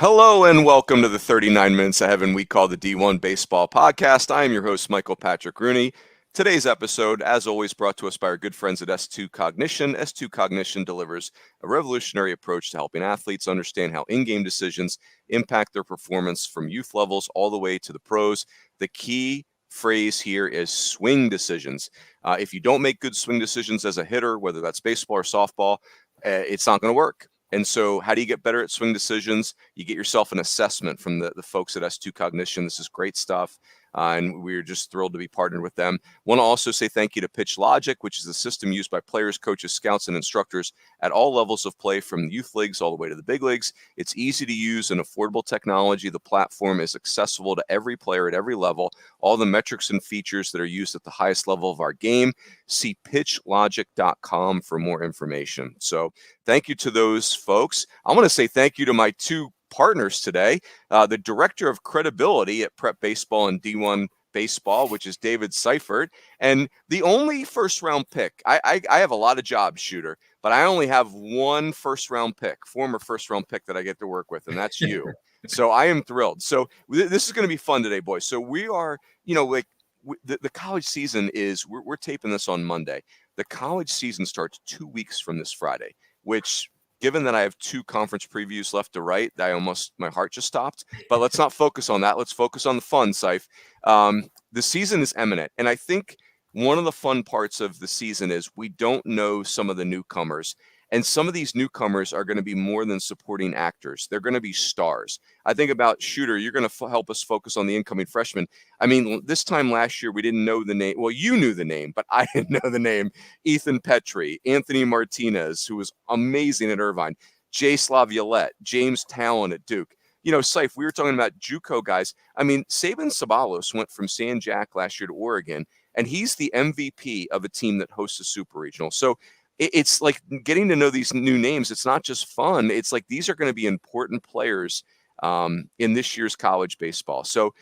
Hello and welcome to the 39 Minutes of Heaven we call the D1Baseball podcast. I am your host, Michael Patrick Rooney. Today's episode, as always, brought to us by our good friends at S2 Cognition. S2 Cognition delivers a revolutionary approach to helping athletes understand how in-game decisions impact their performance from youth levels all the way to the pros. The key phrase here is swing decisions. If you don't make good swing decisions as a hitter, whether that's baseball or softball, it's not going to work. And so how do you get better at swing decisions? You get yourself an assessment from the folks at S2 Cognition. This is great stuff. And we're just thrilled to be partnered with them. Want to also say thank you to PitchLogic, which is the system used by players, coaches, scouts, and instructors at all levels of play, from the youth leagues all the way to the big leagues. It's easy to use and affordable technology. The platform is accessible to every player at every level. All the metrics and features that are used at the highest level of our game. See pitchlogic.com for more information. So thank you to those folks. I want to say thank you to my two partners today, the director of credibility at Prep Baseball and D1Baseball, which is David Seifert, and the only first-round pick. I have a lot of jobs, Shooter, but I only have one first-round pick, former first-round pick that I get to work with, and that's you. So I am thrilled. So this is going to be fun today, boys. So we are, the college season is, we're taping this on Monday. The college season starts 2 weeks from this Friday, which, given that I have two conference previews left to write, my heart just stopped. But let's not focus on that. Let's focus on the fun, Seif. The season is imminent. And I think one of the fun parts of the season is we don't know some of the newcomers. And some of these newcomers are going to be more than supporting actors. They're going to be stars. I think about Shooter, you're going to help us focus on the incoming freshmen. I mean, this time last year, we didn't know the name. Well, you knew the name, but I didn't know the name. Ethan Petrie, Anthony Martinez, who was amazing at Irvine, Jace Laviolette, James Talon at Duke. Seif, we were talking about JUCO guys. I mean, Saban Sabalos went from San Jac last year to Oregon, and he's the MVP of a team that hosts a super regional. So it's like getting to know these new names. It's not just fun. It's like these are going to be important players in this year's college baseball. So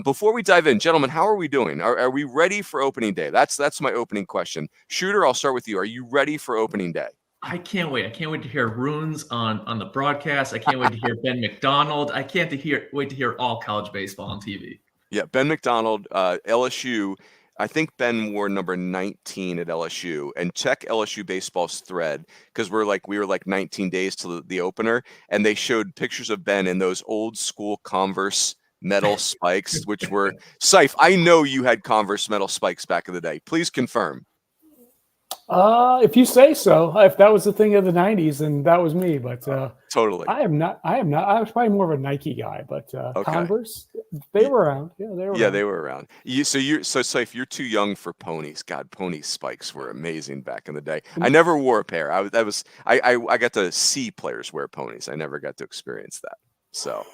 before we dive in, gentlemen, how are we doing? Are we ready for opening day? That's my opening question. Shooter, I'll start with you. Are you ready for opening day? I can't wait. I can't wait to hear runes on the broadcast. I can't wait to hear Ben McDonald. I can't wait to hear all college baseball on TV. Yeah, Ben McDonald, LSU. I think Ben wore number 19 at LSU, and check LSU baseball's thread, because we were like 19 days to the opener, and they showed pictures of Ben in those old school Converse metal spikes, which were Seif. I know you had Converse metal spikes back in the day. Please confirm. If you say so. If that was the thing of the 90s, then that was me. But totally, I am not. I was probably more of a Nike guy, but okay. Converse, they were around. Yeah, they were. Yeah, they were around. So Seif, you're too young for ponies. God, pony spikes were amazing back in the day. I never wore a pair. I got to see players wear ponies. I never got to experience that. So,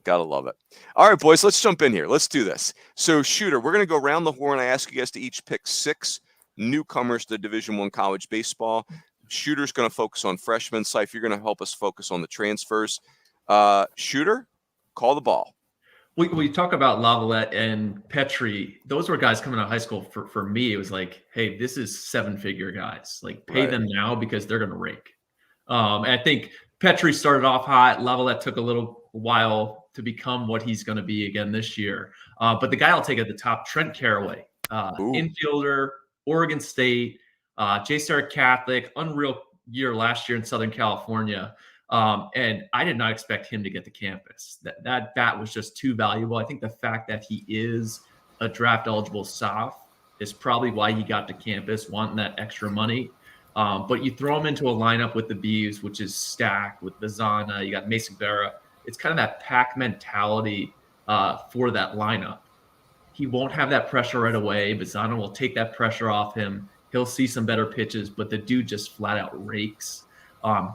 gotta love it. All right, boys, let's jump in here. Let's do this. So, Shooter, we're gonna go around the horn. I ask you guys to each pick 6 newcomers to Division I college baseball. Shooter's going to focus on freshmen. Seif, you're going to help us focus on the transfers. Shooter, call the ball. We talk about Laviolette and Petrie. Those were guys coming out of high school. For me, it was like, hey, this is 7-figure guys. Like, pay them now because they're going to rake. And I think Petrie started off hot. Laviolette took a little while to become what he's going to be again this year. But the guy I'll take at the top, Trent Carraway, infielder, Oregon State, JSTAR Catholic, unreal year last year in Southern California. And I did not expect him to get to campus. That bat was just too valuable. I think the fact that he is a draft eligible soph is probably why he got to campus, wanting that extra money. But you throw him into a lineup with the Beavs, which is stacked with Bazana. You got Mason Vera. It's kind of that pack mentality for that lineup. He won't have that pressure right away. Bazana will take that pressure off him. He'll see some better pitches, but the dude just flat out rakes.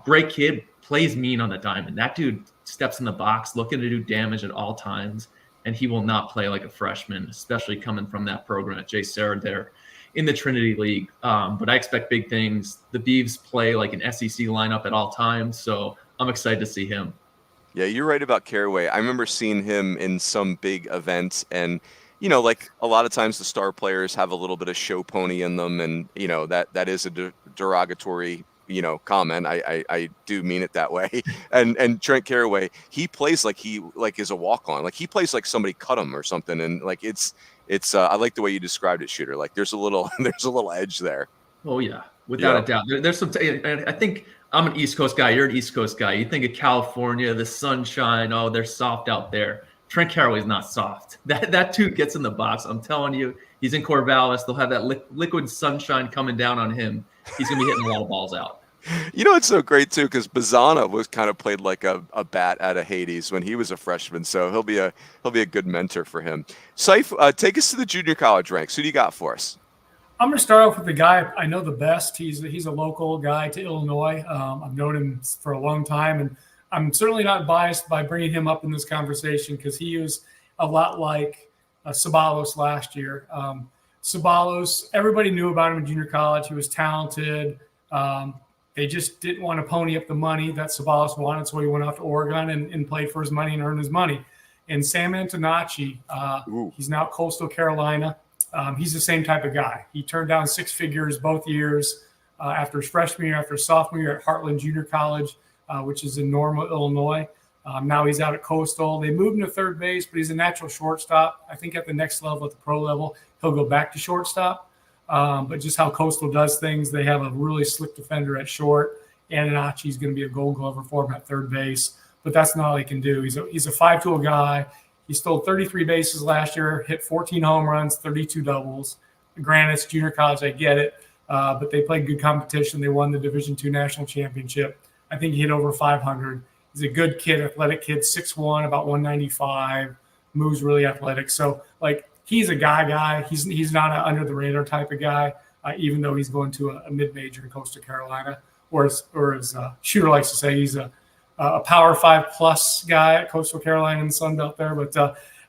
Great kid, plays mean on the diamond. That dude steps in the box looking to do damage at all times, and he will not play like a freshman, especially coming from that program at JSTAR there in the Trinity League. But I expect big things. The Beavs play like an SEC lineup at all times, so I'm excited to see him. Yeah, you're right about Carraway. I remember seeing him in some big event, and like a lot of times the star players have a little bit of show pony in them, and that is a derogatory comment. I do mean it that way. And Trent Carraway, he plays like he is a walk-on. Like he plays like somebody cut him or something. And like it's I like the way you described it, Shooter. Like there's a little edge there. Oh yeah, without a doubt. There's some. And I think I'm an East Coast guy. You're an East Coast guy. You think of California, the sunshine. Oh, they're soft out there. Trent Carraway's not soft. That dude gets in the box. I'm telling you, he's in Corvallis. They'll have that liquid sunshine coming down on him. He's gonna be hitting a lot of balls out. It's so great too, because Bazana was kind of played like a bat out of Hades when he was a freshman. So he'll be a good mentor for him. Seif, take us to the junior college ranks. Who do you got for us? I'm going to start off with the guy I know the best. He's a local guy to Illinois. I've known him for a long time, and I'm certainly not biased by bringing him up in this conversation because he was a lot like Ceballos last year. Ceballos, everybody knew about him in junior college. He was talented. They just didn't want to pony up the money that Ceballos wanted, so he went off to Oregon and played for his money and earned his money. And Sam Antonacci, he's now at Coastal Carolina. He's the same type of guy. He turned down six figures both years after his freshman year, after his sophomore year at Heartland Junior College, which is in Normal, Illinois. Now he's out at Coastal. They moved him to third base, but he's a natural shortstop. I think at the next level, at the pro level, he'll go back to shortstop. But just how Coastal does things, they have a really slick defender at short. Antonacci is going to be a Gold Glover for him at third base, but that's not all he can do. He's a five-tool guy. He stole 33 bases last year, hit 14 home runs, 32 doubles. Granted, it's junior college, I get it, but they played good competition. They won the Division II national championship. I think he hit over 500. He's a good kid, athletic kid, 6'1", about 195, moves really athletic. So, he's a guy. He's not an under-the-radar type of guy, even though he's going to a mid-major in Coastal Carolina. Or as Shooter likes to say, he's a Power 5+ guy at Coastal Carolina in the Sun Belt there. But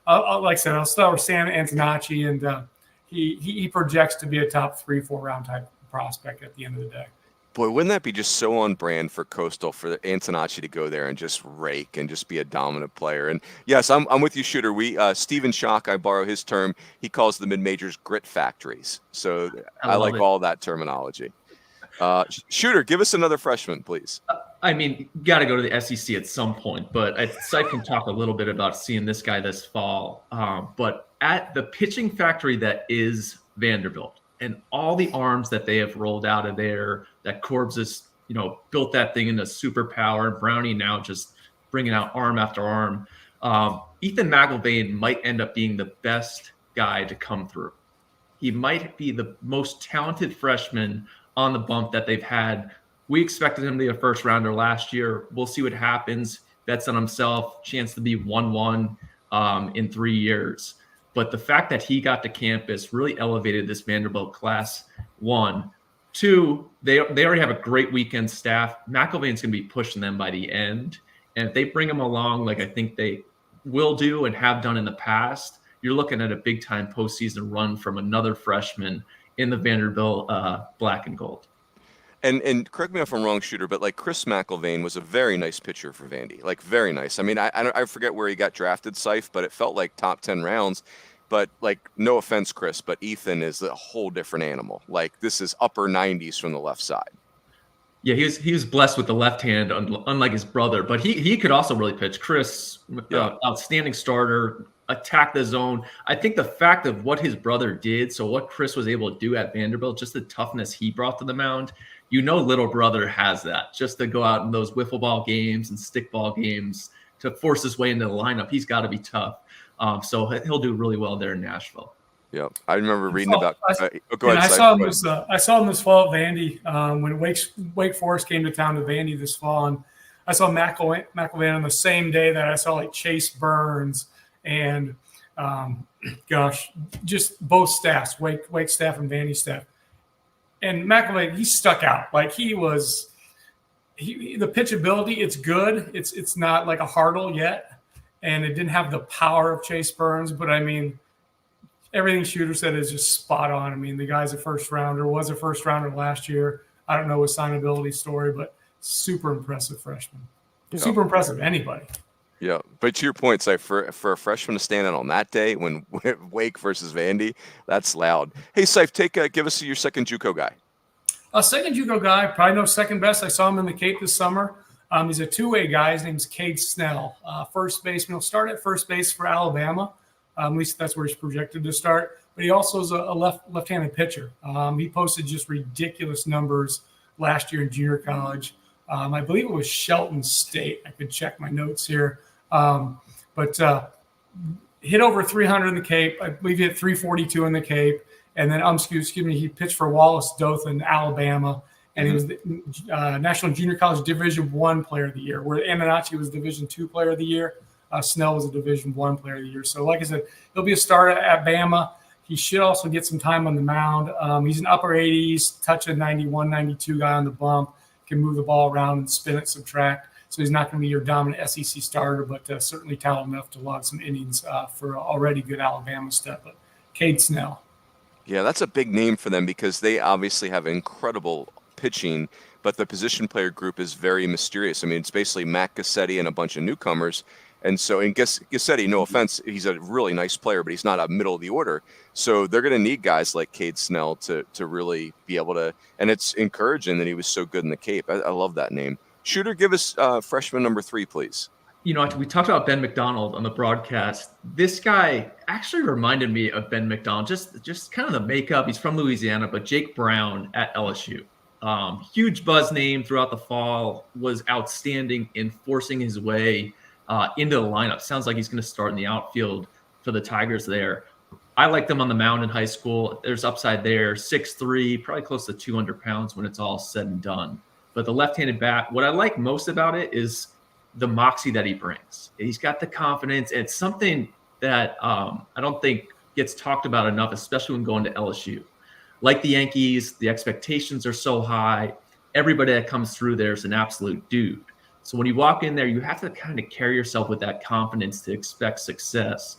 like I said, I'll start with Sam Antonacci, and he projects to be a top 3-4 round type prospect at the end of the day. Boy, wouldn't that be just so on brand for Coastal, for Antonacci to go there and just rake and just be a dominant player? And yes, I'm with you, Shooter. Stephen Schock, I borrow his term, he calls the mid-majors grit factories. So I like all that terminology. Shooter, give us another freshman, please. I mean, you got to go to the SEC at some point, but I can talk a little bit about seeing this guy this fall. But at the pitching factory that is Vanderbilt, and all the arms that they have rolled out of there, that Corbs has, built that thing into superpower. Brownie now just bringing out arm after arm. Ethan McElvain might end up being the best guy to come through. He might be the most talented freshman on the bump that they've had. We expected him to be a first rounder last year. We'll see what happens. Bets on himself, chance to be 1-1 in 3 years. But the fact that he got to campus really elevated this Vanderbilt class. 1, 2, they already have a great weekend staff. McElvain's going to be pushing them by the end. And if they bring him along, like I think they will do and have done in the past, you're looking at a big-time postseason run from another freshman in the Vanderbilt black and gold. And correct me if I'm wrong, Shooter, but Chris McElvain was a very nice pitcher for Vandy. Very nice. I mean, I forget where he got drafted, Seif, but it felt like top 10 rounds. But no offense, Chris, but Ethan is a whole different animal. This is upper 90s from the left side. Yeah, he was blessed with the left hand, unlike his brother. But he could also really pitch. Chris, outstanding starter, attack the zone. I think the fact of what his brother did, so what Chris was able to do at Vanderbilt, just the toughness he brought to the mound, little brother has that. Just to go out in those wiffle ball games and stick ball games to force his way into the lineup, he's got to be tough. So he'll do really well there in Nashville. Yeah, I remember reading about. Go ahead. I saw him this fall at Vandy when Wake Forest came to town to Vandy this fall, and I saw McElvain on the same day that I saw Chase Burns and just both staffs, Wake staff and Vandy staff. And McElvain, he stuck out. The pitchability, it's good. It's not like a Hartle yet, and it didn't have the power of Chase Burns. But I mean, everything Shooter said is just spot on. I mean, the guy's was a first rounder last year. I don't know his signability story, but super impressive freshman. Yeah. Super impressive, anybody. Yeah, but to your point, for a freshman to stand out on that day when Wake versus Vandy, that's loud. Hey, Seif, give us your second JUCO guy. A second JUCO guy, probably no second best. I saw him in the Cape this summer. He's a two-way guy. His name's Cade Snell, first baseman. He'll start at first base for Alabama. At least that's where he's projected to start. But he also is a left-handed pitcher. He posted just ridiculous numbers last year in junior college. I believe it was Shelton State. I could check my notes here. But hit over 300 in the Cape. I believe he hit 342 in the Cape. And then, excuse me, he pitched for Wallace Dothan, Alabama. And he was the National Junior College Division I Player of the Year, where Antonacci was Division II Player of the Year. Snell was a Division I Player of the Year. So, like I said, he'll be a starter at Bama. He should also get some time on the mound. He's an upper 80s, touch a 91, 92 guy on the bump, can move the ball around and spin it, subtract. So he's not going to be your dominant SEC starter, but certainly talented enough to log some innings for an already good Alabama step. But Cade Snell. Yeah, that's a big name for them because they obviously have incredible pitching, but the position player group is very mysterious. I mean, it's basically Matt Gassetti and a bunch of newcomers. And so, and Gassetti, no offense, he's a really nice player, but he's not a middle of the order. So they're going to need guys like Cade Snell to really be able to, and it's encouraging that he was so good in the Cape. I love that name. Shooter, give us freshman number 3, please. You know, we talked about Ben McDonald on the broadcast. This guy actually reminded me of Ben McDonald, just kind of the makeup. He's from Louisiana, but Jake Brown at LSU. Huge buzz name throughout the fall, was outstanding in forcing his way into the lineup. Sounds like he's going to start in the outfield for the Tigers there. I liked him on the mound in high school. There's upside there. 6'3", probably close to 200 pounds when it's all said and done. But the left-handed bat, what I like most about it is the moxie that he brings. He's got the confidence. It's something that I don't think gets talked about enough, especially when going to LSU. Like the Yankees, the expectations are so high. Everybody that comes through there is an absolute dude. So when you walk in there, you have to kind of carry yourself with that confidence to expect success.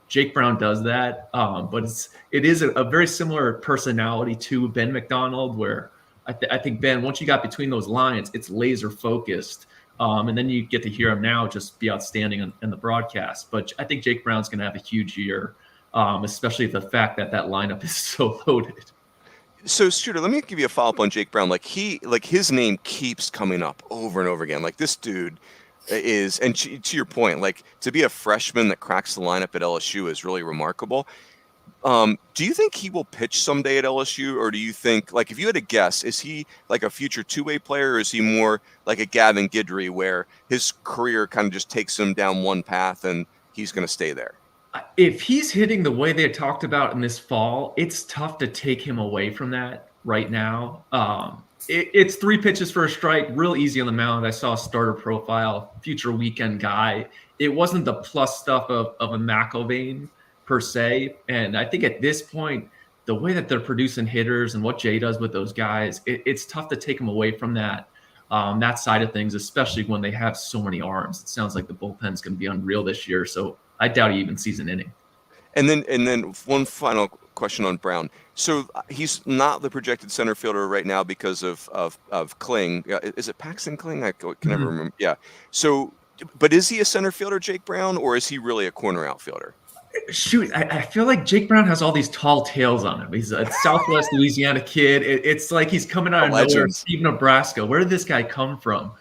Jake Brown does that, but it is a very similar personality to Ben McDonald, where I think Ben, once you got between those lines, it's laser focused. And then you get to hear him now just be outstanding in the broadcast. But I think Jake Brown's going to have a huge year, especially the fact that lineup is so loaded. So, Shooter, let me give you a follow-up on Jake Brown. His name keeps coming up over and over again. Like, this dude is, and to your point, like, to be a freshman that cracks the lineup at LSU is really remarkable. Do you think he will pitch someday at LSU, or do you think, like, if you had to guess, is he like a future two-way player, or is he more like a Gavin Guidry where his career kind of just takes him down one path and he's going to stay there? If he's hitting the way they talked about in this fall, it's tough to take him away from that right now. It's 3 pitches for a strike, real easy on the mound. I saw a starter profile, future weekend guy. It wasn't the plus stuff of a McElvain per se. And I think at this point, the way that they're producing hitters and what Jay does with those guys, it's tough to take him away from that side of things, especially when they have so many arms. It sounds like the bullpen's going to be unreal this year. So I doubt he even sees an inning. And then one final question on Brown. So he's not the projected center fielder right now because of Kling. Is it Paxton Kling? I can never remember. Yeah. So, but is he a center fielder, Jake Brown, or is he really a corner outfielder? Shoot, I feel like Jake Brown has all these tall tales on him. He's a Southwest Louisiana kid. It's like he's coming out of nowhere, Steve, Nebraska. Where did this guy come from?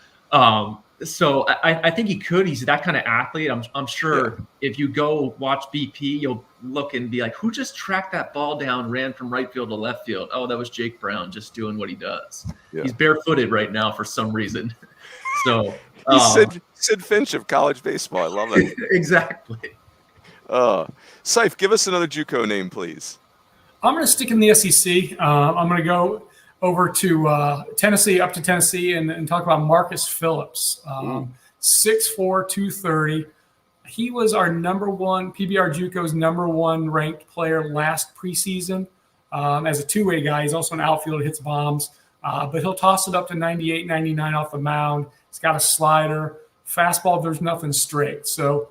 So I think he could. He's that kind of athlete. I'm sure if you go watch BP, you'll look and be like, who just tracked that ball down, ran from right field to left field? Oh, that was Jake Brown just doing what he does. Yeah. He's barefooted right now for some reason. So he's Sid Finch of college baseball. I love it. Exactly. Seif, give us another JUCO name, please. I'm going to stick in the SEC. I'm going to go over to Tennessee, up to Tennessee, and talk about Marcus Phillips. 6'4", 230. He was our number one, PBR JUCO's number one ranked player last preseason. As a two-way guy, he's also an outfielder, hits bombs. But he'll toss it up to 98, 99 off the mound. He's got a slider. Fastball, there's nothing straight. So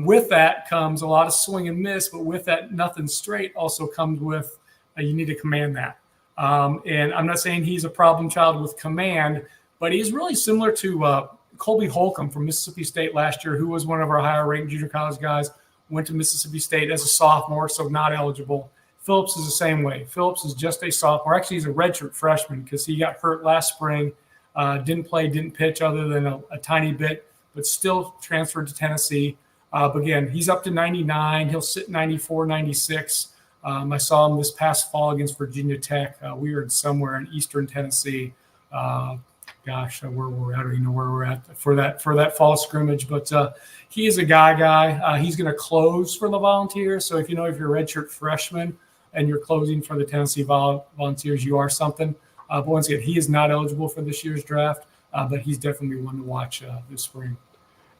with that comes a lot of swing and miss, but with that nothing straight also comes with you need to command that. And I'm not saying he's a problem child with command, but he's really similar to Colby Holcomb from Mississippi State last year, who was one of our higher ranked junior college guys, went to Mississippi State as a sophomore, so not eligible. Phillips is the same way. Phillips is just a sophomore. Actually, he's a redshirt freshman because he got hurt last spring, didn't pitch other than a tiny bit, but still transferred to Tennessee. But again, he's up to 99. He'll sit 94, 96. I saw him this past fall against Virginia Tech. We were somewhere in eastern Tennessee. Where we're at, I don't even know where we're at for that fall scrimmage. But he is a guy. He's going to close for the Volunteers. So if you're a redshirt freshman and you're closing for the Tennessee Volunteers, you are something. But once again, he is not eligible for this year's draft, but he's definitely one to watch this spring.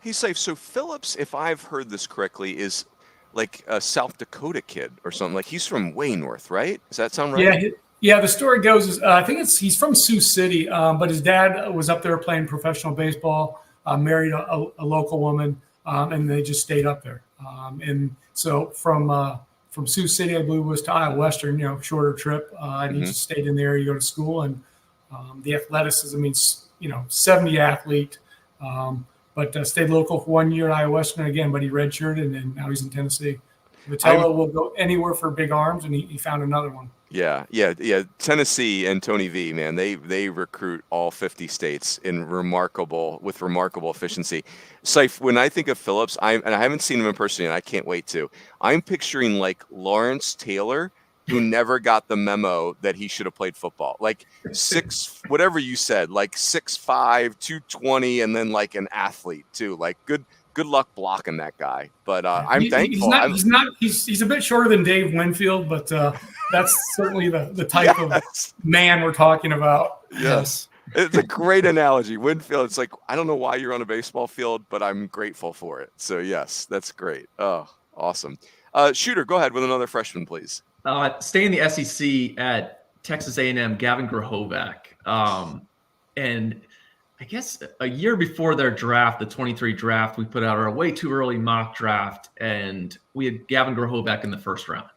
He's safe. So Phillips, if I've heard this correctly, is like a South Dakota kid or something. Like he's from way north, right? Does that sound right? Yeah. The story goes is I think he's from Sioux City, but his dad was up there playing professional baseball, married a local woman, and they just stayed up there. And so from Sioux City, I believe, was to Iowa Western, shorter trip, and he just stayed in there. You go to school, and the athleticism, 70 athlete. But stayed local for 1 year at Iowa Western again, but he redshirted, and now he's in Tennessee. Vitello will go anywhere for big arms, and he found another one. Yeah. Tennessee and Tony V, man, they recruit all 50 states with remarkable efficiency. Seif, when I think of Phillips, and I haven't seen him in person yet, I can't wait to. I'm picturing like Lawrence Taylor, who never got the memo that he should have played football. Like 6, whatever you said, like 6'5", 220, and then like an athlete too. Like good luck blocking that guy. But I'm thankful. He's a bit shorter than Dave Winfield, but that's certainly the type of man we're talking about. Yes. It's a great analogy. Winfield, it's like, I don't know why you're on a baseball field, but I'm grateful for it. So yes, that's great. Oh, awesome. Shooter, go ahead with another freshman, please. Stay in the SEC at Texas A&M, Gavin Adams. And I guess a year before their draft, the 23 draft, we put out our way too early mock draft, and we had Gavin Adams in the first round.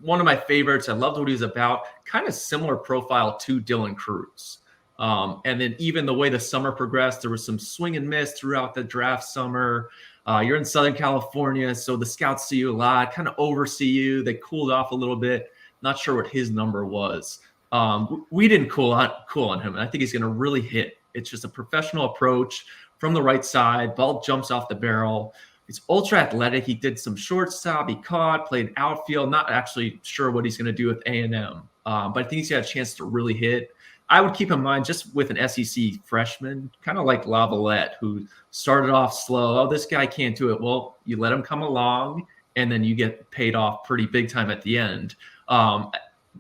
One of my favorites. I loved what he was about. Kind of similar profile to Dylan Cruz. And then even the way the summer progressed, there was some swing and miss throughout the draft summer. You're in Southern California, so the scouts see you a lot, kind of oversee you. They cooled off a little bit. Not sure what his number was. We didn't cool on him, and I think he's going to really hit. It's just a professional approach from the right side. Ball jumps off the barrel. He's ultra athletic. He did some shortstop. He caught, played outfield. Not actually sure what he's going to do with A&M, but I think he's got a chance to really hit. I would keep in mind just with an SEC freshman, kind of like Lavalette, who started off slow. Oh, this guy can't do it. Well, you let him come along, and then you get paid off pretty big time at the end.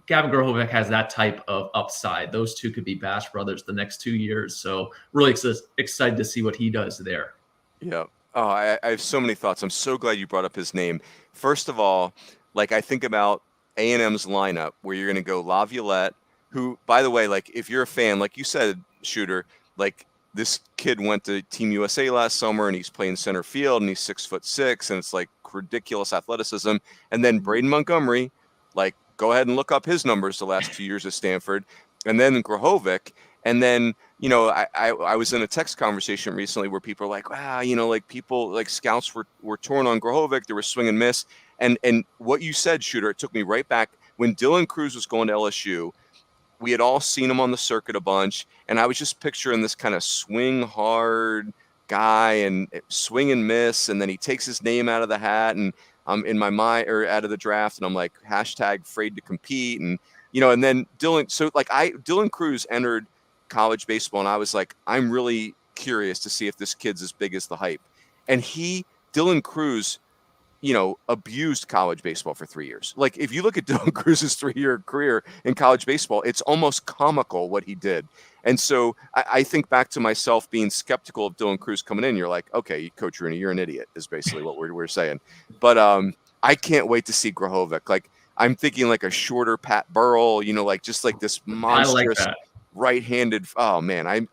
Gavin Adams has that type of upside. Those two could be Bash brothers the next 2 years. So really excited to see what he does there. Yeah. Oh, I have so many thoughts. I'm so glad you brought up his name. First of all, like I think about A&M's lineup where you're going to go Laviolette, who, by the way, like if you're a fan, like you said, Shooter, like this kid went to Team USA last summer and he's playing center field and he's 6'6", and it's like ridiculous athleticism. And then Braden Montgomery, like go ahead and look up his numbers the last 2 years at Stanford. And then Grahovic. And then, I was in a text conversation recently where people are like, wow, like people, like scouts were torn on Grahovic. There was swing and miss. And what you said, Shooter, it took me right back when Dylan Cruz was going to LSU. We had all seen him on the circuit a bunch, and I was just picturing this kind of swing hard guy and swing and miss, and then he takes his name out of the hat, and I'm in my mind, or out of the draft, and I'm like #afraid to compete, and and then Dylan Cruz entered college baseball, and I was like, I'm really curious to see if this kid's as big as the hype, and Dylan Cruz abused college baseball for 3 years. Like if you look at Dylan Cruz's 3-year career in college baseball, it's almost comical what he did. And so I think back to myself being skeptical of Dylan Cruz coming in. You're like, okay, Coach Rooney, you're an idiot is basically what we're saying. But I can't wait to see Grahovic. Like I'm thinking like a shorter Pat Burrell, like just like this monstrous right-handed. Oh man,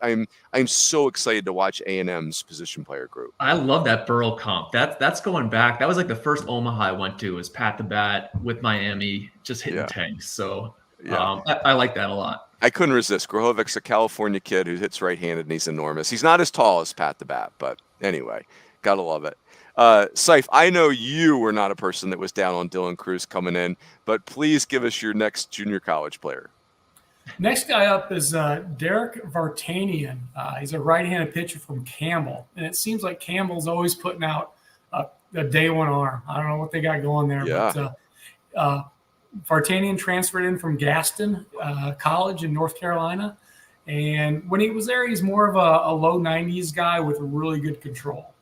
I'm so excited to watch A&M's position player group. I love that Burrell comp. That's going back. That was like the first Omaha I went to was Pat the Bat with Miami, just hitting tanks. So I like that a lot. I couldn't resist. Grahovic's a California kid who hits right-handed and he's enormous. He's not as tall as Pat the Bat, but anyway, Gotta love it. Seif, I know you were not a person that was down on Dylan Cruz coming in, but please give us your next junior college player. Next guy up is Derek Vartanian. He's a right-handed pitcher from Campbell, and it seems like Campbell's always putting out a day one arm. I don't know what they got going there, but Vartanian transferred in from Gaston College in North Carolina, and when he was there, he's more of a low 90s guy with really good control,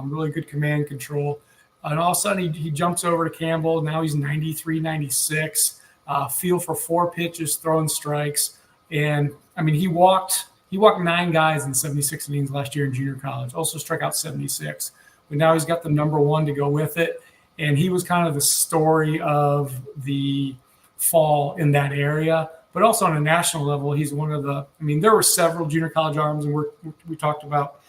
really good command control. And all of a sudden, he jumps over to Campbell. Now he's 93, 96. Feel for 4 pitches, throwing strikes. And, I mean, he walked 9 guys in 76 innings last year in junior college, also struck out 76. But now he's got the number 1 to go with it. And he was kind of the story of the fall in that area. But also on a national level, he's one of the – I mean, there were several junior college arms, and we talked about,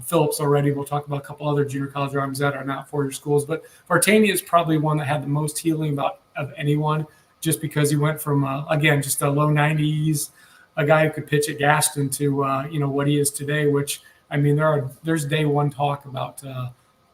Phillips already. We'll talk about a couple other junior college arms that are not 4-year schools. But Vartanian is probably one that had the most healing of anyone, just because he went from, again, just a low 90s, a guy who could pitch at Gaston to, what he is today, which, I mean, there's day one talk about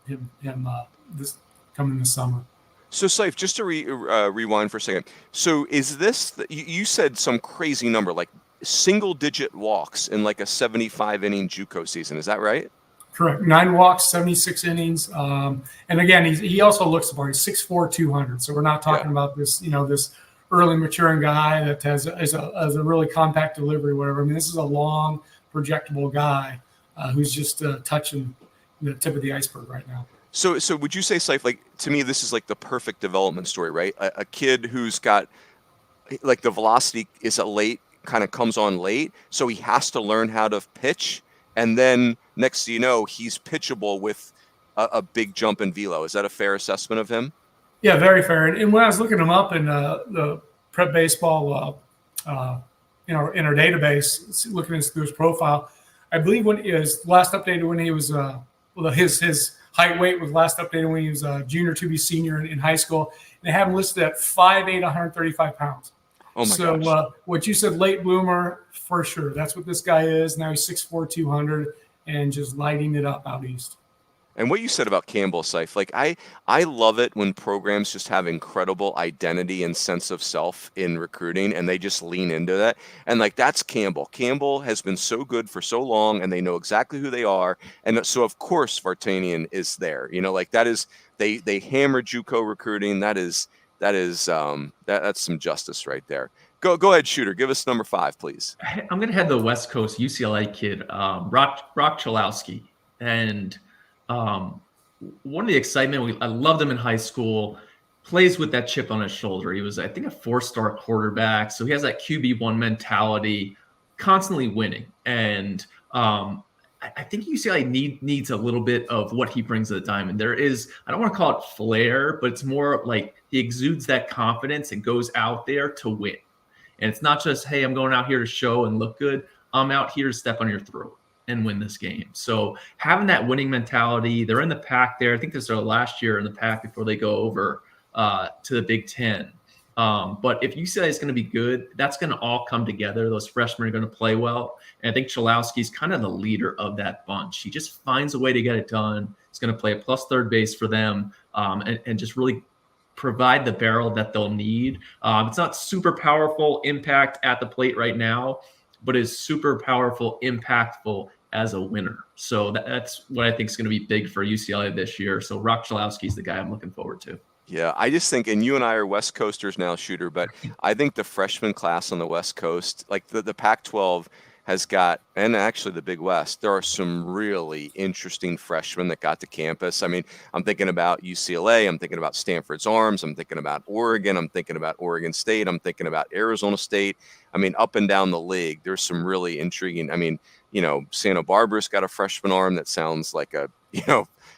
him this coming this summer. So, Seif, just to rewind for a second. So is this – you said some crazy number, like single-digit walks in like a 75-inning JUCO season. Is that right? Correct. 9 walks, 76 innings. And again, he also looks the part. He's 6'4", 200. So we're not talking about this, this early maturing guy that has a really compact delivery, whatever. I mean, this is a long, projectable guy who's just touching the tip of the iceberg right now. So would you say, Seif, like, to me, this is like the perfect development story, right? A kid who's got, like, the velocity is kind of comes on late, so he has to learn how to pitch. And then next thing you know, he's pitchable with a big jump in velo. Is that a fair assessment of him? Yeah, very fair. And when I was looking him up in the prep baseball, in our database, looking through his profile, I believe when his last updated when he was his height weight was last updated when he was a junior to be senior in high school. And they have him listed at 5'8", 135 pounds. Oh my gosh. What you said, late bloomer, for sure. That's what this guy is. Now he's 6'4", 200, and just lighting it up out east. And what you said about Campbell, Seif, like I love it when programs just have incredible identity and sense of self in recruiting, and they just lean into that. And like that's Campbell. Campbell has been so good for so long, and they know exactly who they are. And so of course Vartanian is there. Like that is they hammer JUCO recruiting. That's some justice right there. Go ahead, Shooter. Give us number 5, please. I'm going to head the West Coast UCLA kid, Roch Cholowsky. And one of the excitement, I loved him in high school, plays with that chip on his shoulder. He was, I think, a 4-star quarterback. So he has that QB1 mentality, constantly winning. And I think UCLA needs a little bit of what he brings to the diamond. There is, I don't want to call it flair, but it's more like he exudes that confidence and goes out there to win. And it's not just, hey, I'm going out here to show and look good. I'm out here to step on your throat and win this game. So having that winning mentality, they're in the pack there. I think this is their last year in the pack before they go over to the Big Ten. But if UCLA is going to be good, that's going to all come together. Those freshmen are going to play well. And I think Cholowski's kind of the leader of that bunch. He just finds a way to get it done. He's going to play a plus third base for them and just really provide the barrel that they'll need. It's not super powerful impact at the plate right now, but is super powerful, impactful as a winner. So that's what I think is going to be big for UCLA this year. So Roch Cholowsky is the guy I'm looking forward to. Yeah, I just think, and you and I are West Coasters now, Shooter, but I think the freshman class on the West Coast, like the Pac-12 has got, and actually the Big West, there are some really interesting freshmen that got to campus. I mean, I'm thinking about UCLA, I'm thinking about Stanford's Arms, I'm thinking about Oregon, I'm thinking about Oregon State, I'm thinking about Arizona State. I mean, up and down the league, there's some really intriguing. I mean, Santa Barbara's got a freshman arm that sounds like a,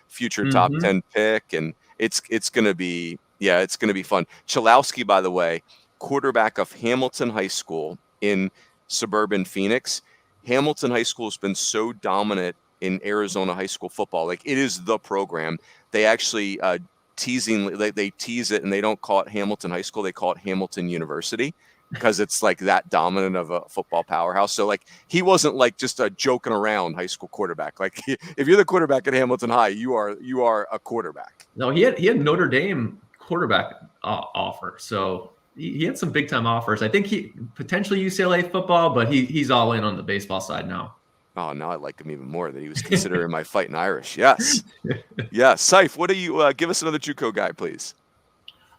future top 10 pick, and it's going to be, it's going to be fun. Cholowski, by the way, quarterback of Hamilton High School in suburban Phoenix. Hamilton High School has been so dominant in Arizona high school football. Like, it is the program. They actually they tease it, and they don't call it Hamilton High School. They call it Hamilton University, because it's like that dominant of a football powerhouse. So like he wasn't like just a joking around high school quarterback. Like if you're the quarterback at Hamilton High, you are a quarterback. No, he had Notre Dame quarterback offer. So he had some big time offers. I think he potentially UCLA football, but he's all in on the baseball side now. Oh, now I like him even more that he was considering my Fighting Irish. Yes. Yeah. Seif, what do you give us another JUCO guy, please?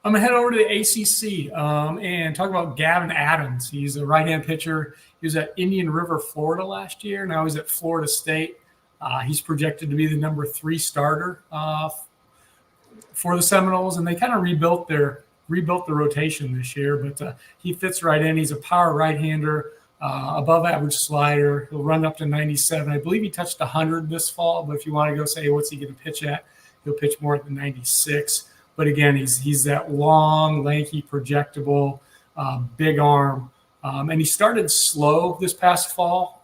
I'm going to head over to the ACC and talk about Gavin Adams. He's a right-hand pitcher. He was at Indian River, Florida last year. Now he's at Florida State. He's projected to be the number 3 starter for the Seminoles, and they kind of rebuilt the rotation this year. But he fits right in. He's a power right-hander. Above average slider. He'll run up to 97. I believe he touched 100 this fall, but if you want to go say, what's he going to pitch at? He'll pitch more at the 96. But again, he's that long, lanky, projectable, big arm. And he started slow this past fall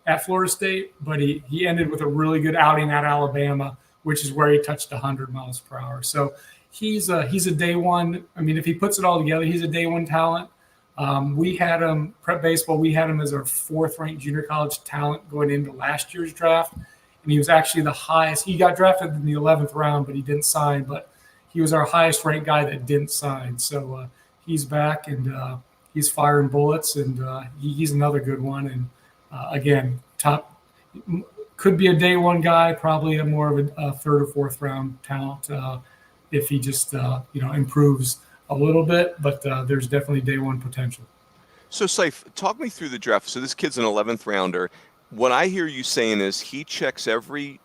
at Florida State, but he ended with a really good outing at Alabama, which is where he touched 100 miles per hour. So he's a day one. I mean, if he puts it all together, he's a day one talent. We had him, Prep Baseball, we had him as our 4th-ranked junior college talent going into last year's draft. And he was actually the highest. He got drafted in the 11th round, but he didn't sign. But he was our highest-ranked guy that didn't sign. So he's back, and he's firing bullets, and he's another good one. And, again, could be a day one guy, probably more of a 3rd or 4th round talent if he just, improves a little bit, but there's definitely day one potential. So Seif, talk me through the draft. So this kid's an 11th rounder. What I hear you saying is he checks every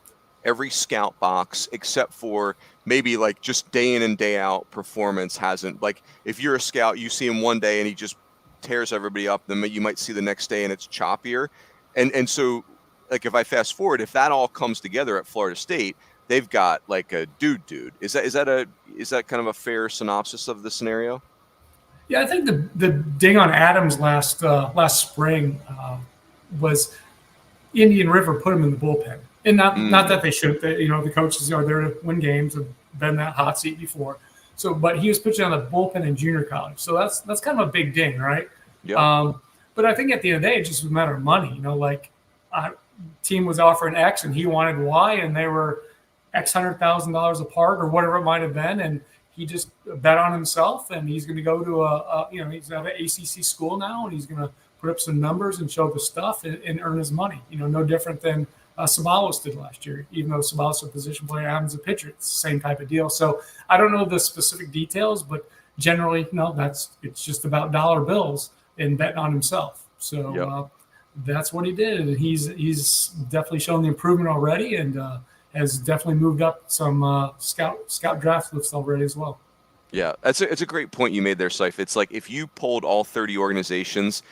scout box except for maybe like just day in and day out performance hasn't. Like if you're a scout, you see him one day and he just tears everybody up. Then you might see the next day and it's choppier. And so like if I fast forward, if that all comes together at Florida State, they've got like a dude. Is that kind of a fair synopsis of the scenario? Yeah, I think the ding on Adams last spring was Indian River put him in the bullpen, and not that they should. The coaches are there to win games. Have been that hot seat before. So, but he was pitching on the bullpen in junior college, so that's kind of a big ding, right? Yeah. But I think at the end of the day, it just was a matter of money. Team was offering X and he wanted Y, and they were X $100,000 apart or whatever it might have been, and he just bet on himself, and he's going to go to he's at an ACC school now, and he's going to put up some numbers and show the stuff and earn his money. No different than Sabalos did last year. Even though Sabalos is a position player, Adams a pitcher, it's the same type of deal. So I don't know the specific details, but generally, it's just about dollar bills and betting on himself. So that's what he did, and he's definitely shown the improvement already, and has definitely moved up some scout draft lists already as well. Yeah, it's a great point you made there, Seif. It's like if you polled all 30 organizations,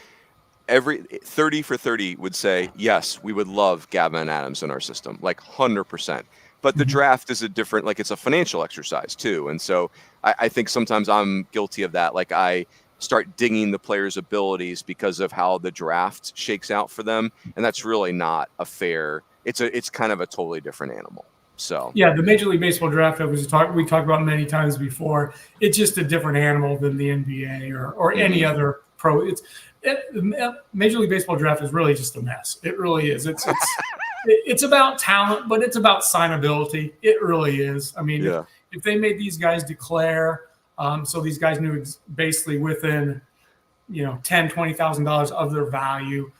every 30 for 30 would say, yes, we would love Gavin Adams in our system, like 100%. But the draft is it's a financial exercise too. And so I think sometimes I'm guilty of that. Like I start dinging the players' abilities because of how the draft shakes out for them. And that's really not a fair. It's kind of a totally different animal. So yeah, the Major League Baseball draft we talked about many times before. It's just a different animal than the NBA or any other pro. Major League Baseball draft is really just a mess. It really is. It's about talent, but it's about signability. It really is. I mean, if they made these guys declare, so these guys knew basically within, $10,000-$20,000 of their value.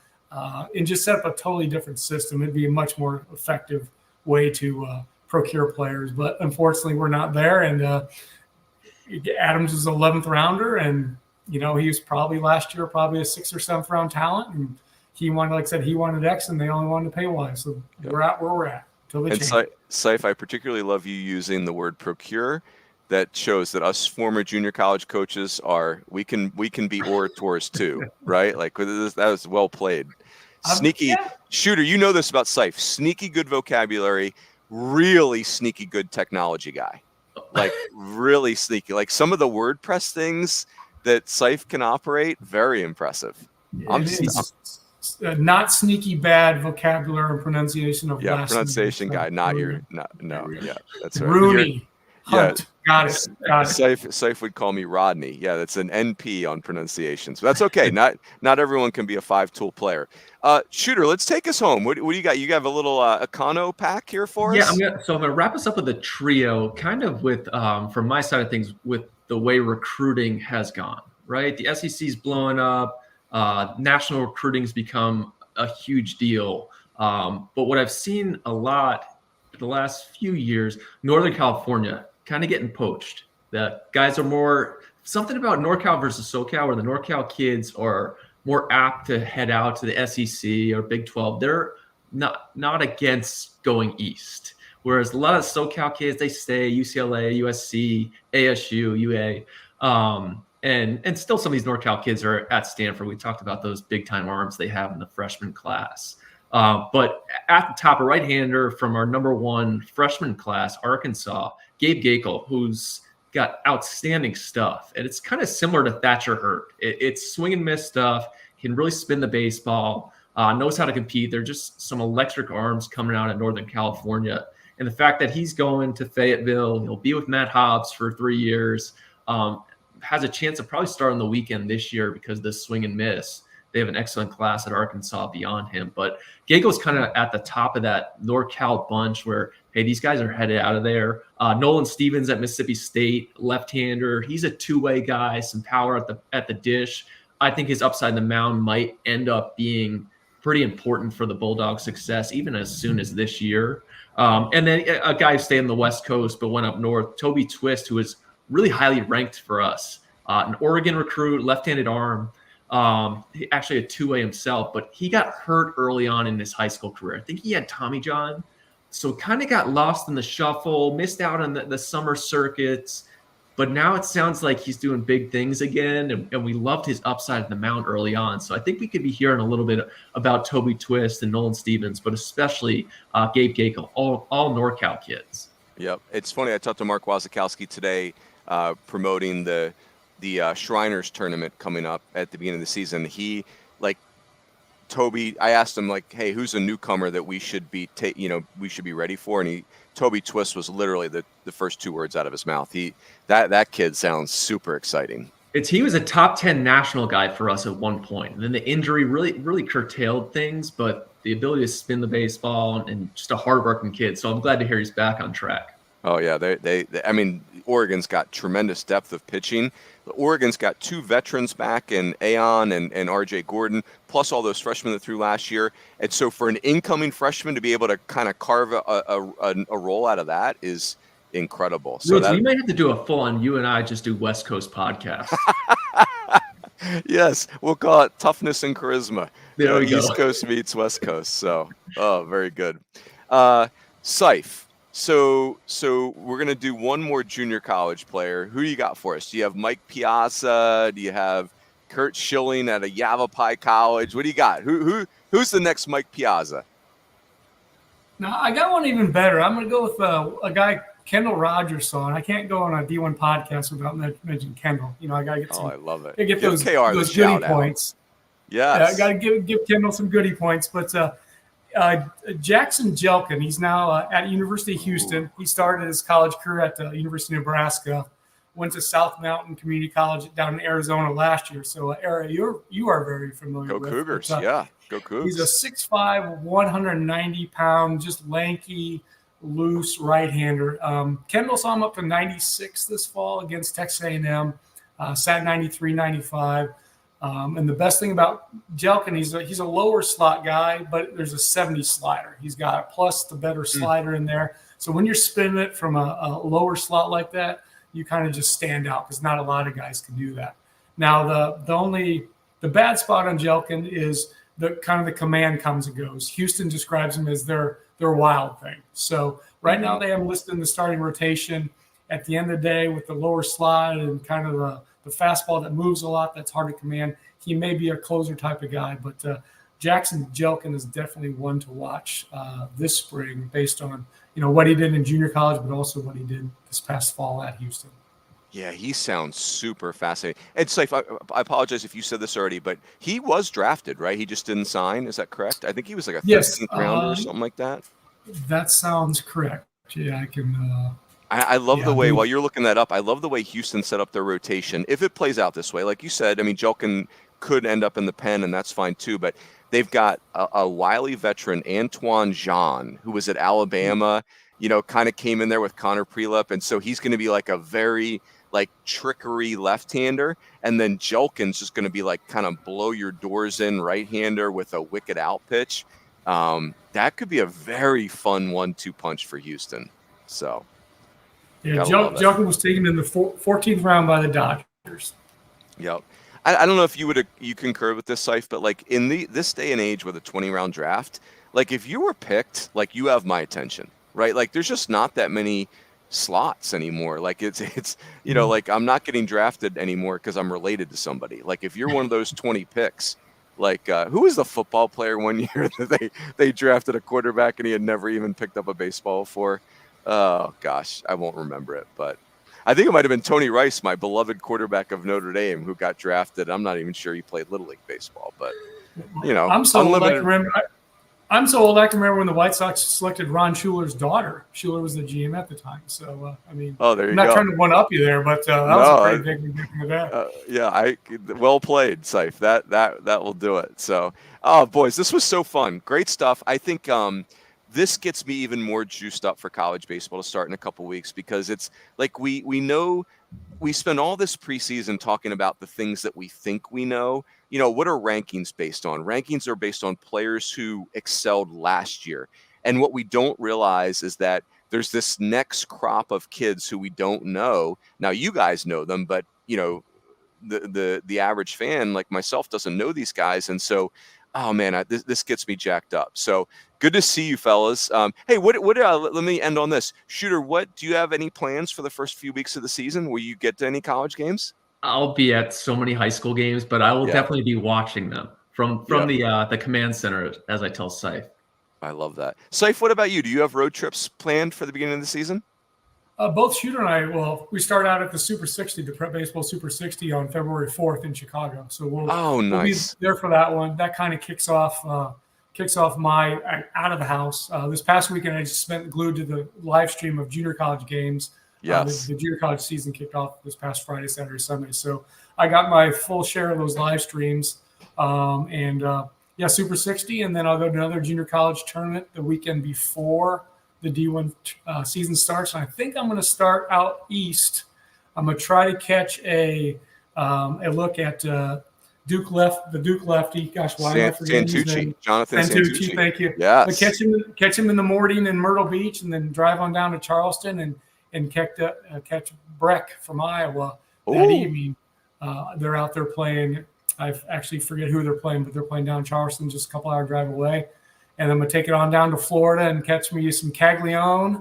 And just set up a totally different system. It'd be a much more effective way to procure players. But unfortunately, we're not there. And Adams is an 11th rounder, and he was probably last year a 6th or 7th round talent. And he wanted, like I said, he wanted X, and they only wanted to pay Y. So we're at where we're at. And Seif, I particularly love you using the word procure. That shows that us former junior college coaches we can be orators too, right? Like that was well played. Sneaky shooter, this about Seif. Sneaky good vocabulary, really sneaky good technology guy. Like really sneaky. Like some of the WordPress things that Seif can operate, very impressive. Not sneaky bad vocabulary and pronunciation of last pronunciation name. guy, not your no. Yeah, that's right. Rooney. Hunt. Got it. Seif would call me Rodney. Yeah, that's an NP on pronunciation. So that's okay. Not everyone can be a 5-tool player. Shooter, let's take us home. What do you got? You have a little Econo pack here for us? Yeah, I'm gonna wrap us up with a trio, kind of with from my side of things, with the way recruiting has gone. Right, the SEC's blowing up. National recruiting's become a huge deal. But what I've seen a lot the last few years, Northern California kind of getting poached. The guys are more something about NorCal versus SoCal, where the NorCal kids are more apt to head out to the SEC or Big 12. They're not against going east. Whereas a lot of SoCal kids, they stay UCLA, USC, ASU, UA. And still some of these NorCal kids are at Stanford. We talked about those big time arms they have in the freshman class. But at the top, a right-hander from our number 1 freshman class, Arkansas, Gabe Gaeckle, who's got outstanding stuff. And it's kind of similar to Thatcher Hurt. It's swing and miss stuff, can really spin the baseball, knows how to compete. They're just some electric arms coming out of Northern California. And the fact that he's going to Fayetteville, he'll be with Matt Hobbs for 3 years, has a chance of probably starting the weekend this year because of the swing and miss. They have an excellent class at Arkansas beyond him. But Gaeckle's kind of at the top of that NorCal bunch where, hey, these guys are headed out of there. Nolan Stevens at Mississippi State, left-hander. He's a two-way guy, some power at the dish. I think his upside in the mound might end up being pretty important for the Bulldogs' success, even as soon as this year. And then a guy who stayed on the West Coast but went up north, Toby Twist, who is really highly ranked for us. An Oregon recruit, left-handed arm. Actually a two-way himself, but he got hurt early on in his high school career. I think he had Tommy John, so kind of got lost in the shuffle, missed out on the summer circuits, but now it sounds like he's doing big things again, and we loved his upside in the mound early on. So I think we could be hearing a little bit about Toby Twist and Nolan Stevens, but especially Gabe Gaeckle, all NorCal kids. Yep. It's funny. I talked to Mark Wasikowski today promoting the Shriners tournament coming up at the beginning of the season. He, like, Toby, I asked him, like, hey, who's a newcomer that we should be we should be ready for? And Toby Twist was literally the first 2 words out of his mouth. That kid sounds super exciting. He was a top 10 national guy for us at one point. And then the injury really curtailed things, but the ability to spin the baseball and just a hardworking kid. So I'm glad to hear he's back on track. Oh yeah, they I mean, Oregon's got tremendous depth of pitching. Oregon's got 2 veterans back in Aon and RJ Gordon, plus all those freshmen that threw last year. And so for an incoming freshman to be able to kind of carve a role out of that is incredible. So we might have to do a full-on, you and I just do West Coast podcast. Yes, we'll call it Toughness and Charisma. There we go. East Coast meets West Coast. So, very good. Seif. So we're going to do one more junior college player. Who do you got for us? Do you have Mike Piazza? Do you have Kurt Schilling at a Yavapai College? What do you got? Who's the next Mike Piazza? Now, I got one even better. I'm going to go with a guy, Kendall Rogers. I can't go on a D1 podcast without mentioning Kendall. I got to get some. Oh, I love it. Get those goodie points. Yeah, I got to give Kendall some goodie points. But Jaxon Jelkin, he's now at University of Houston. He started his college career at the University of Nebraska. Went to South Mountain Community College down in Arizona last year. So, Era, you are very familiar with. Go Cougars, yeah. Go Cougars. He's a 6'5", 190-pound, just lanky, loose right-hander. Kendall saw him up to 96 this fall against Texas A&M. Sat 93, 95. And the best thing about Jelkin, he's a lower slot guy, but there's a 70 slider. He's got plus the better slider in there. So when you're spinning it from a lower slot like that, you kind of just stand out because not a lot of guys can do that. Now the bad spot on Jelkin is the kind of the command comes and goes. Houston describes him as their wild thing. So right now they have him listed in the starting rotation. At the end of the day, with the lower slide and kind of the fastball that moves a lot, that's hard to command. He may be a closer type of guy, but Jaxon Jelkin is definitely one to watch this spring based on what he did in junior college, but also what he did this past fall at Houston. Yeah, he sounds super fascinating. And Seif, I apologize if you said this already, but he was drafted, right? He just didn't sign. Is that correct? I think he was like a 13th rounder or something like that. That sounds correct. Yeah, I can. I love the way, while you're looking that up, I love the way Houston set up their rotation. If it plays out this way, like you said, I mean, Jelkin could end up in the pen, and that's fine too. But they've got a wily veteran, Antoine Jean, who was at Alabama, kind of came in there with Connor Prelep. And so he's going to be like a very trickery left-hander. And then Jelkin's just going to be kind of blow your doors in right-hander with a wicked out pitch. That could be a very fun 1-2 punch for Houston. So. Yeah, Jelkin was taken in the 14th round by the Dodgers. Yep. I don't know if you concur with this, Seif, but in this day and age with a 20-round draft, if you were picked, you have my attention, right? There's just not that many slots anymore. It's I'm not getting drafted anymore because I'm related to somebody. If you're one of those 20 picks, who was the football player one year that they drafted a quarterback and he had never even picked up a baseball before? Oh gosh, I won't remember it, but I think it might have been Tony Rice, my beloved quarterback of Notre Dame, who got drafted. I'm not even sure he played Little League baseball, but I'm so old. I'm so old. I can remember when the White Sox selected Ron Schuler's daughter. Schuler was the GM at the time, so there you I'm not go. trying to one up you there, but that was a pretty big from that. Well played, Seif. That will do it. So, boys, this was so fun. Great stuff. I think this gets me even more juiced up for college baseball to start in a couple weeks, because it's we know we spend all this preseason talking about the things that we think we know. What are rankings based on? Rankings are based on players who excelled last year. And what we don't realize is that there's this next crop of kids who we don't know. Now, you guys know them, but the average fan like myself doesn't know these guys. And so, oh man, this gets me jacked up. So good to see you fellas. Hey, let me end on this. Shooter, do you have any plans for the first few weeks of the season? Will you get to any college games? I'll be at so many high school games, but I will definitely be watching them from the command center, as I tell Seif. I love that. Seif, what about you? Do you have road trips planned for the beginning of the season? Both Shooter and I, we start out at the Super 60, the Prep Baseball Super 60 on February 4th in Chicago. So we'll be there for that one. That kind of kicks off my out of the house. This past weekend, I just spent glued to the live stream of junior college games. Yes. The junior college season kicked off this past Friday, Saturday, Sunday. So I got my full share of those live streams. Super 60. And then I'll go to another junior college tournament the weekend before the D1 season starts. And I think I'm going to start out east. I'm going to try to catch a look at the Duke lefty. Gosh, why am I forgetting his name? Jonathan Santucci. Thank you. Yes. But catch him in the morning in Myrtle Beach, and then drive on down to Charleston and catch Breck from Iowa that evening. They're out there playing. I actually forget who they're playing, but they're playing down in Charleston, just a couple hour drive away. And I'm going to take it on down to Florida and catch me some Caglione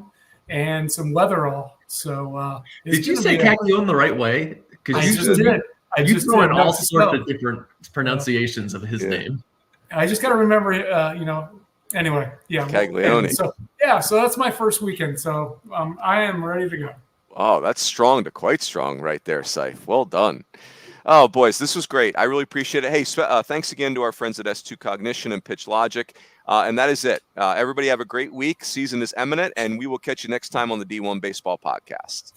and some Weatherall. So did you say Caglione the right way? I just did. You throw in all sorts of different pronunciations of his name. I just got to remember, Anyway, Caglione. So that's my first weekend. So I am ready to go. Oh, that's strong to quite strong right there, Seif. Well done. Oh, boys, this was great. I really appreciate it. Hey, thanks again to our friends at S2 Cognition and PitchLogic. And that is it. Everybody have a great week. Season is imminent, and we will catch you next time on the D1 Baseball Podcast.